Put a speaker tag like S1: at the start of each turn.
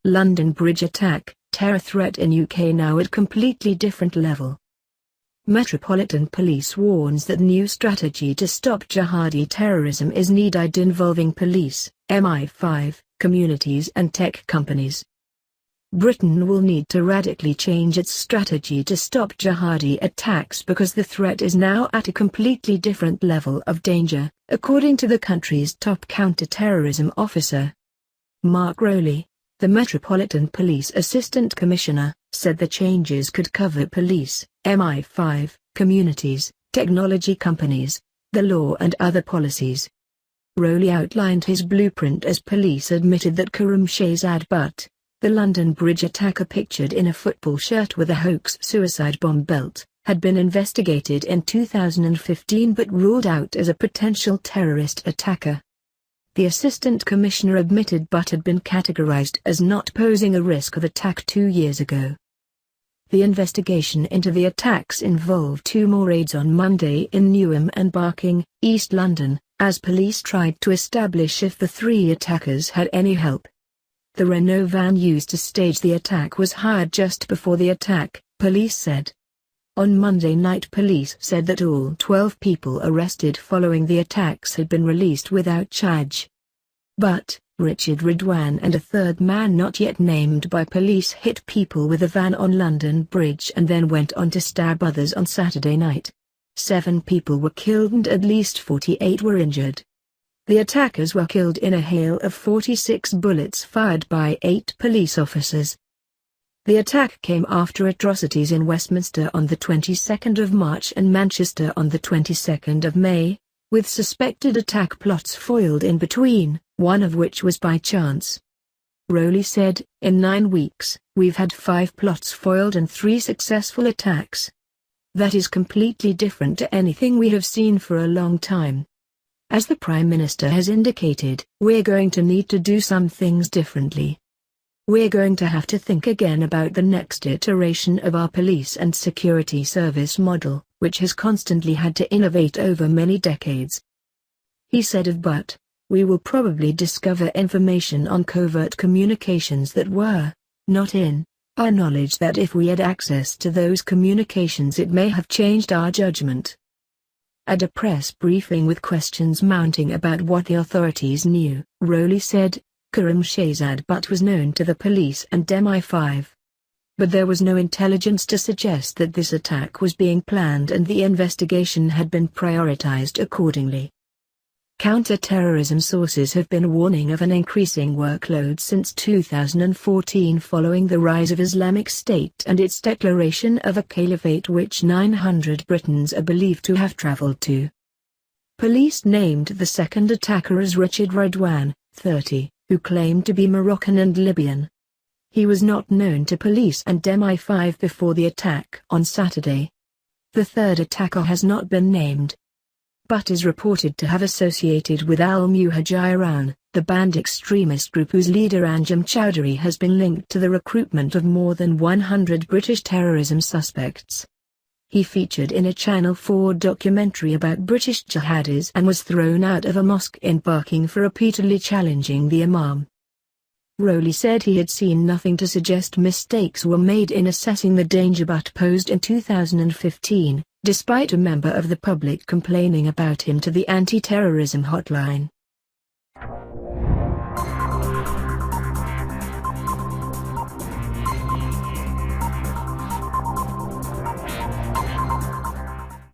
S1: London Bridge attack, terror threat in UK now at completely different level. Metropolitan Police warns that new strategy to stop jihadi terrorism is needed involving police, MI5, communities and tech companies. Britain will need to radically change its strategy to stop jihadi attacks because the threat is now at a completely different level of danger, according to the country's top counter-terrorism officer. Mark Rowley, the Metropolitan Police Assistant Commissioner, said the changes could cover police, MI5, communities, technology companies, the law and other policies. Rowley outlined his blueprint as police admitted that Karim Shahzad Butt, the London Bridge attacker pictured in a football shirt with a hoax suicide bomb belt, had been investigated in 2015 but ruled out as a potential terrorist attacker. The Assistant Commissioner admitted Butt had been categorized as not posing a risk of attack 2 years ago. The investigation into the attacks involved 2 more raids on Monday in Newham and Barking, East London, as police tried to establish if the 3 attackers had any help. The Renault van used to stage the attack was hired just before the attack, police said. On Monday night police said that all 12 people arrested following the attacks had been released without charge. But, Richard Ridwan and a third man not yet named by police hit people with a van on London Bridge and then went on to stab others on Saturday night. 7 people were killed and at least 48 were injured. The attackers were killed in a hail of 46 bullets fired by 8 police officers. The attack came after atrocities in Westminster on the 22nd of March and Manchester on the 22nd of May, with suspected attack plots foiled in between, one of which was by chance. Rowley said, "In 9 weeks, we've had 5 plots foiled and 3 successful attacks. That is completely different to anything we have seen for a long time. As the Prime Minister has indicated, we're going to need to do some things differently. We're going to have to think again about the next iteration of our police and security service model, which has constantly had to innovate over many decades." He said of Butt, "We will probably discover information on covert communications that were not in our knowledge that if we had access to those communications it may have changed our judgment." At a press briefing with questions mounting about what the authorities knew, Rowley said, Karim Shahzad Butt was known to the police and MI5. But there was no intelligence to suggest that this attack was being planned and the investigation had been prioritized accordingly. Counter-terrorism sources have been warning of an increasing workload since 2014 following the rise of Islamic State and its declaration of a caliphate which 900 Britons are believed to have traveled to. Police named the second attacker as Richard Ridwan, 30, who claimed to be Moroccan and Libyan. He was not known to police and MI5 before the attack on Saturday. The third attacker has not been named. Butt is reported to have associated with Al-Muhajiroun, the banned extremist group whose leader Anjem Choudary has been linked to the recruitment of more than 100 British terrorism suspects. He featured in a Channel 4 documentary about British jihadis and was thrown out of a mosque in Barking for repeatedly challenging the imam. Rowley said he had seen nothing to suggest mistakes were made in assessing the danger Butt posed in 2015, despite a member of the public complaining about him to the anti-terrorism hotline.